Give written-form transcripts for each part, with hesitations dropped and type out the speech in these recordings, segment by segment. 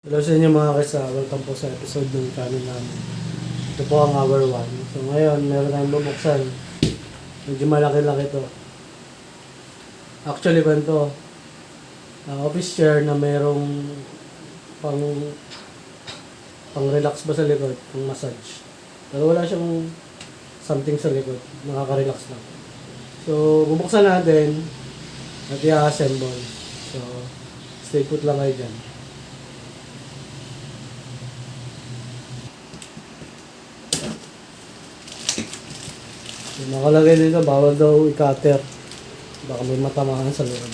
Hello sa inyo mga kasa, welcome po sa episode ng channel namin. Ito po ang hour 1. So ngayon, meron tayong bubuksan. Medyo malaki-laki to. Actually, ganito. Office chair na merong pang relax ba sa likod, pang massage. Pero wala siyang something sa likod, nakaka-relax lang. So, bubuksan natin at i-assemble. So, stay put lang kayo dyan. Nakalagay dito, bawal daw i-cutter. Baka may matamaan sa loob.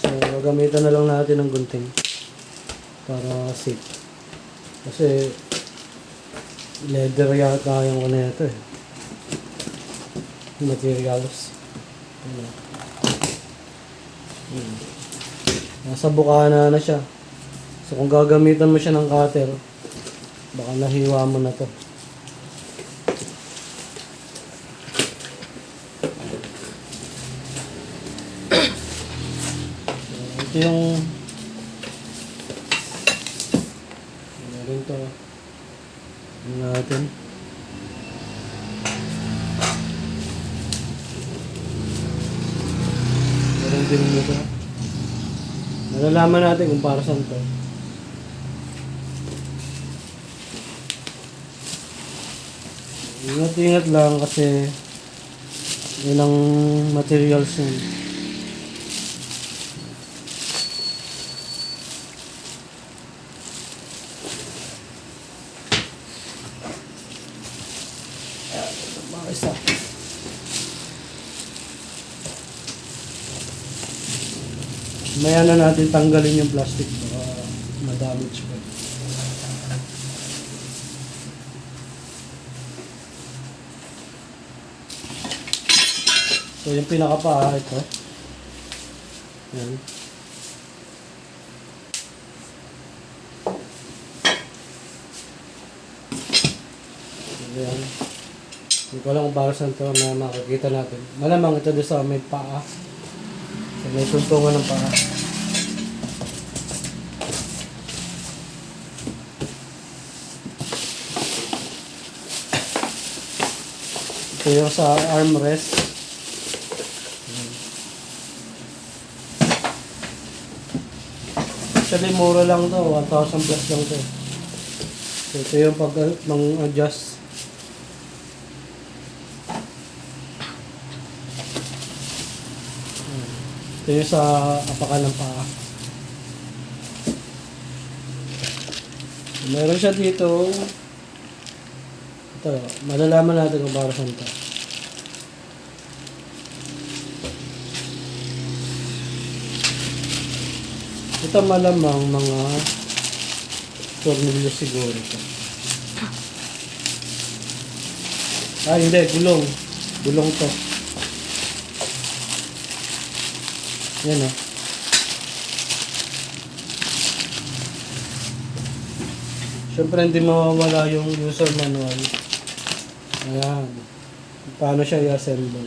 So, gamitan na lang natin ng gunting para safe. Kasi, leather yata yung ano ito eh. Materials. Nasa bukana na siya. So, kung gagamitan mo siya ng cutter, baka nahiwa mo na to. Ito yung meron to natin meron din nito, malalaman natin kung para saan to. Ingat lang kasi yun ang materials yun. Isa. Maya na natin tanggalin yung plastic baka ma-damage pa. So yung pinakapaa ito. Yan. Yan. Hindi ko alam kung para saan ito na makikita natin. Malamang ito doon sa may paa. Sa may tuntungan ng paa. Ito yung sa armrest. Actually mura lang to, 1,000 plus lang to. So ito yung pag mang-adjust. Ito yung sa apakan ng paa. Meron siya dito. Ito, malalaman natin kung para saan ito. Ito malamang mga tornilyo siguro ito. Hindi, gulong. Gulong to. Yan o. Siyempre hindi mawawala yung user manual. Ayan. Paano siya i-assemble.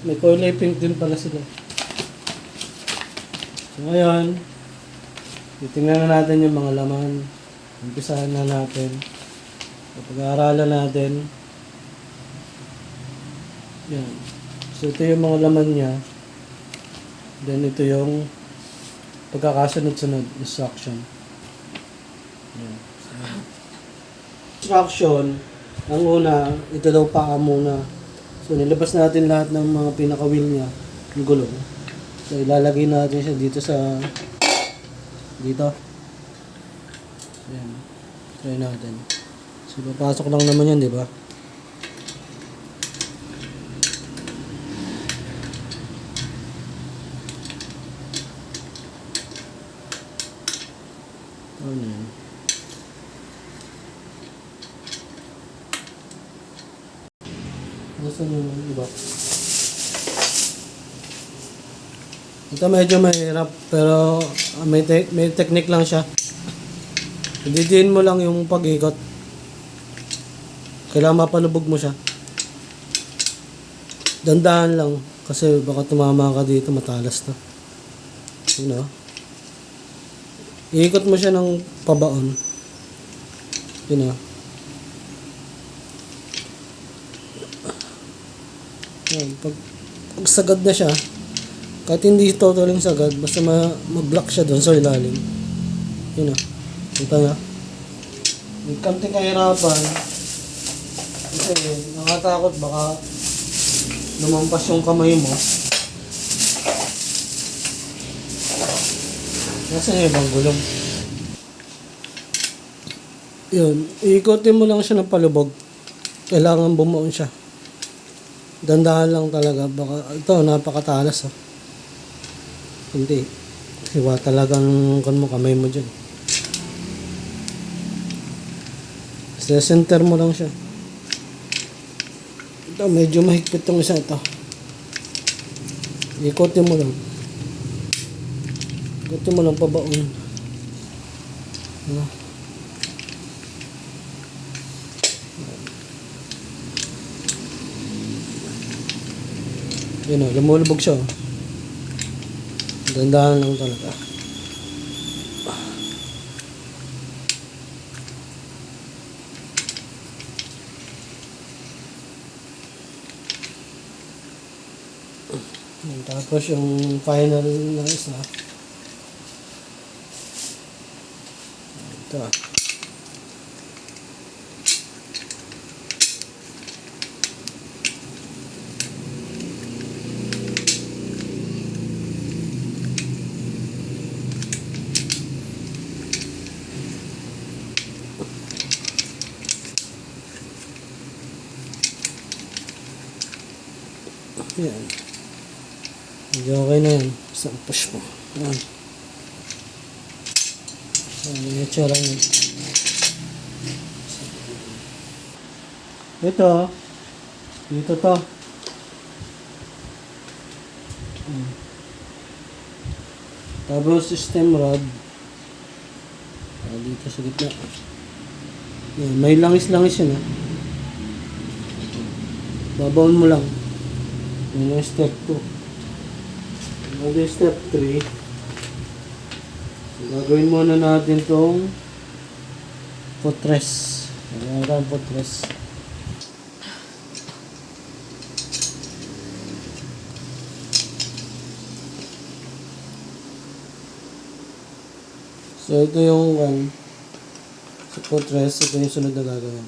May kulay pink din pala sila. So ngayon, titingnan na natin yung mga laman. Umpisahan na natin. Pag-aaralan natin. Yan. So ito yung mga laman niya. Then ito yung pagkakasunod-sunod instruction. Yan. So, instruction, ang una, ito daw paa muna. So nilabas natin lahat ng mga pinaka-wheel niya, yung gulong. So ilalagay natin siya dito sa dito. Yan. Try natin. So papasok lang naman yan, di ba? Ano yan? Nasaan yung iba? Ito medyo mahirap pero may technique lang siya. Didiin mo lang yung pag-ikot. Kailangan mapalubog mo siya. Dandahan lang kasi baka tumama ka dito, matalas to. You know? Iikot mo siya ng pabaon. Yun o. Yan, pag sagad na siya, kahit hindi totaling sagad, basta mag-block siya doon sa ilalim. Yun o. Kita nga. May kanting kahirapan. Kasi nakatakot baka lumampas yung kamay mo. Nasaan yung ibang gulong? Yun. Iikotin mo lang siya ng palubog. Kailangan bumuon siya. Dandahan lang talaga. Baka, ito, napakatalas. Hindi. Hiwa talagang kamay mo dyan. Sa center mo lang siya. Ito, medyo mahigpit tong isa ito. Ikotin mo lang. Ikotin mo lang pabaon. Yun o, lumulubog siya. Dandahan lang talaga. Tapos yung final na isa. Ito. Yan. Medyo okay na yan. Basta push mo. Yan. Yan yung tsara niya. Ito. Dito to. Tapos stem rod. Dito sa gitna. Yan. May langis-langis yun. Babawon mo lang. Yun yung step 2. Yung step 3. So, gagawin muna natin tong footrest. Ayan ang footrest. So ito yung sa footrest. Ito yung sunod na gagawin.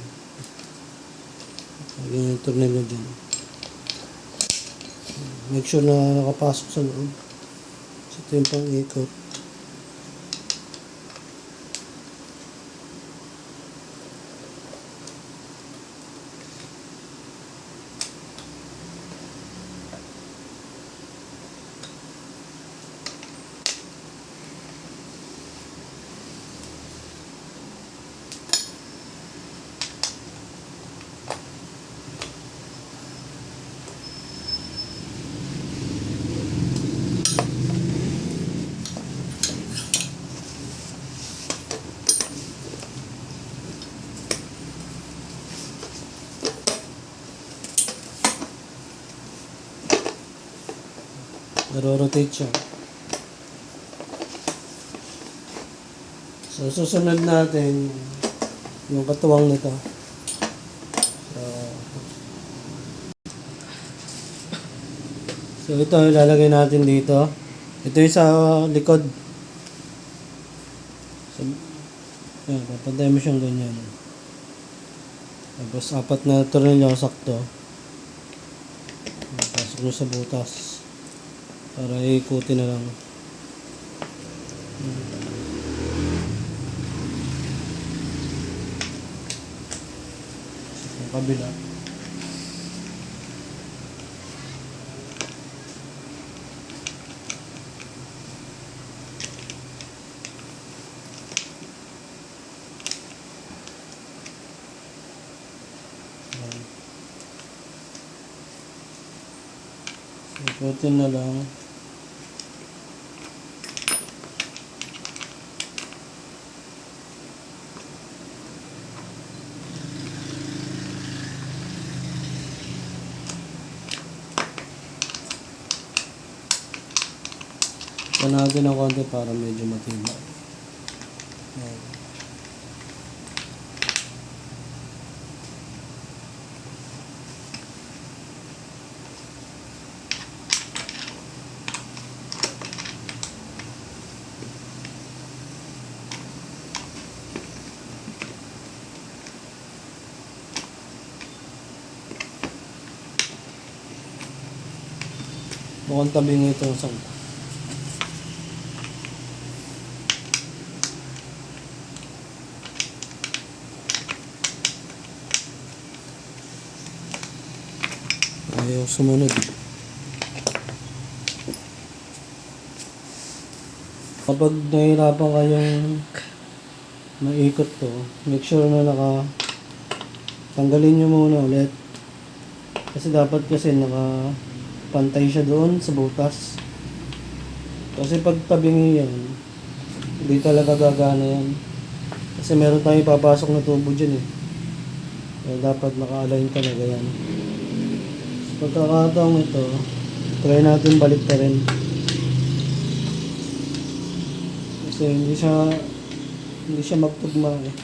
Yung tornilyo dyan. Make sure na nakapasok sa loob. So ito yung pang-ikot. Naro-rotate siya. So, susunod natin yung katuwang nito. So ito ilalagay natin dito. Ito yung sa likod. So, yan, papantay mo siyang ganyan. Tapos 4 na tornilyo sakto. Pasok mo sa butas. Para ikutin na lang. Sa kabila. Ikutin na lang. Ito natin ng konti para medyo matibay. Mukhang tabi nga ito sa ayaw sumunod. Kapag nahihirapan kayong maikot to, make sure na tanggalin nyo muna ulit. Kasi dapat pantay siya doon sa butas. Kasi pag tabingi yan, hindi talaga gagana yan. Kasi meron tayong ipapasok na tubo dyan eh. Kaya dapat naka-align talaga yan. Sa pagkakataong ito, try natin balik pa rin. Kasi hindi siya magtugma eh.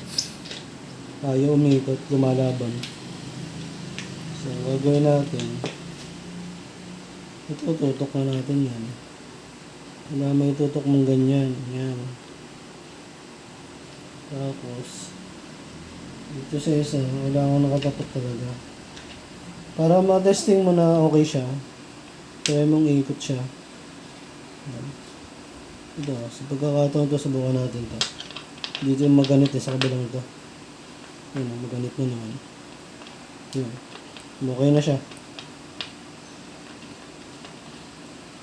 Ayaw umikot, lumalaban. So, gagawin natin. Ito, tutok na natin yan. Wala may tutok mong ganyan. Yan. Tapos, dito sa isa, wala akong nakatatok talaga. Para ma-testing mo na okay siya, kaya mong ikot siya. Yan. Ito, sa pagkakataon ito, subukan natin ito. Dito yung maganit eh, sa kabilang ito. Yan, maganit na naman. Yan. Okay na siya.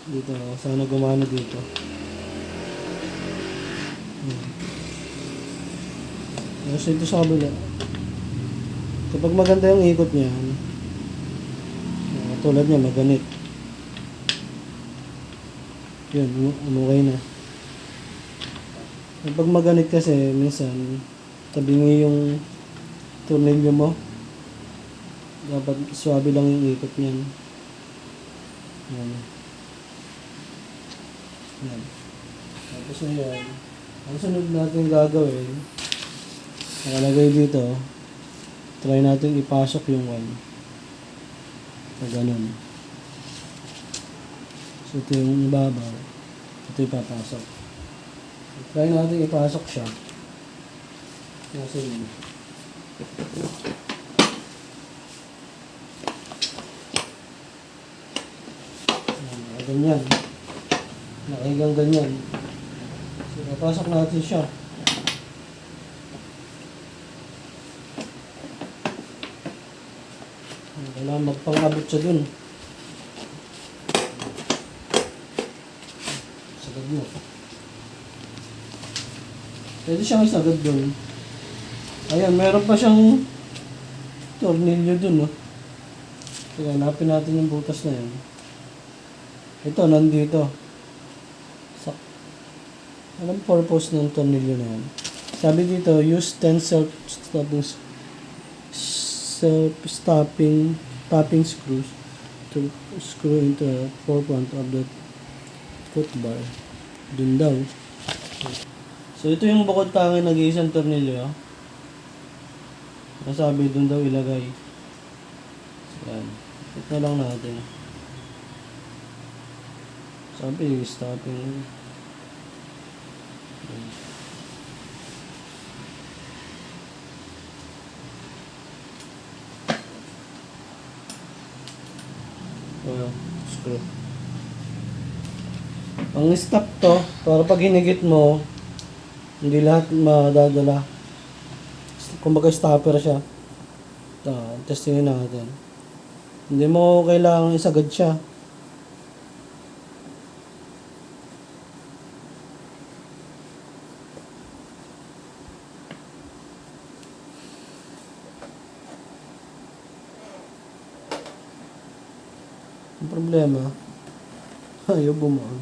Dito, sana gumana dito. Tapos ito sa kabila. Kapag maganda yung ikot niya, tulad niya, maganit. Yun, okay na. Kapag maganit kasi, minsan, tabingi yung tornilyo mo. Dapat swabe lang yung ikot niyan. Yan. Yan. Tapos na yan. Ang sunod natin gagawin, nakalagay dito, try natin ipasok yung one. So, ganun. So, ito yung ibabaw. Ito ipapasok. Try natin ipasok siya. Kasi yun. Ganyan. Nakahigang ganyan. So, napasok natin siya. Kailangan magpang-abot siya dun. Sagad mo. Pwede siyang isagad dun. Ayan, meron pa siyang tornilyo dun, no? Kaya hanapin natin yung butas na yun. Ito, nandito. Anong purpose ng tornilyo na yan? Sabi dito, use 10 self-stopping screws to screw into a forefront of the foot bar. Dun daw. So, ito yung bukod tanging nag-iisang tornilyo. Nasabi dun daw ilagay. So, yan. Ito lang natin. Sabi, stopping. Screw. Ang stop to, para pag hinigit mo, hindi lahat madadala. Kumbaga stopper siya. Ito, testingin natin. Hindi mo kailangang isagad siya. Ang problema, ayaw bumaan.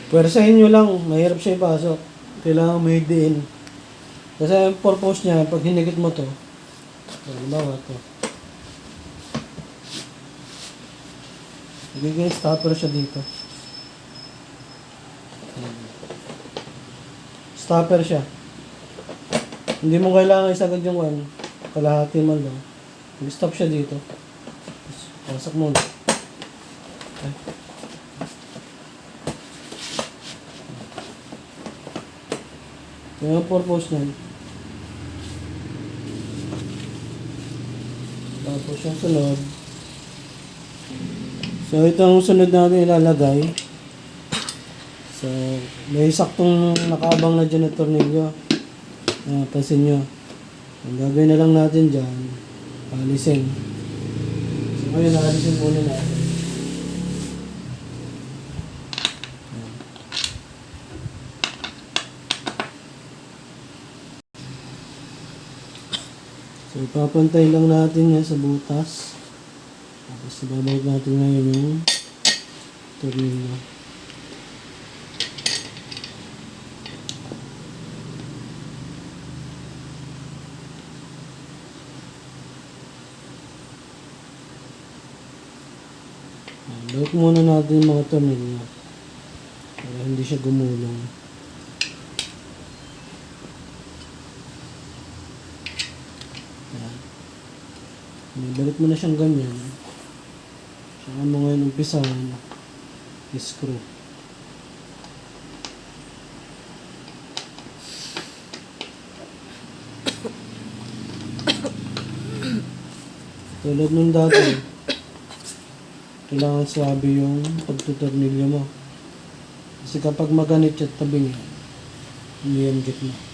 Pwersahin nyo lang, mahirap siya ipasok. Kailangan may diin. Kasi ang purpose niya, pag hinigit mo to, halimbawa to, magiging stopper siya dito. Stopper siya. Hindi mo kailangan isagad yung one. Kalahati man lang. Mag-stop siya dito. Pasok mo. Okay. Ito yung purpose niyan. Tapos yung sunod. So itong sunod natin ilalagay. So may saktong nakaabang na dyan na tornilyo. Pansin nyo. Ang gagawin na lang natin dyan, alisin. So ngayon naalisin muna natin. So ipapantay lang natin yan sa butas. Tapos ibabalik natin ngayon yung tornilyo. Lock muna natin yung mga tornilyo para hindi siya gumulong. Balik mo na siyang ganyan. Saka mo ngayon umpisahan i-screw. Tulad nung dati, kailangan swabe yung pagtutornilyo mo. Kasi kapag maganit siya tabi niya, hindi yan gitna.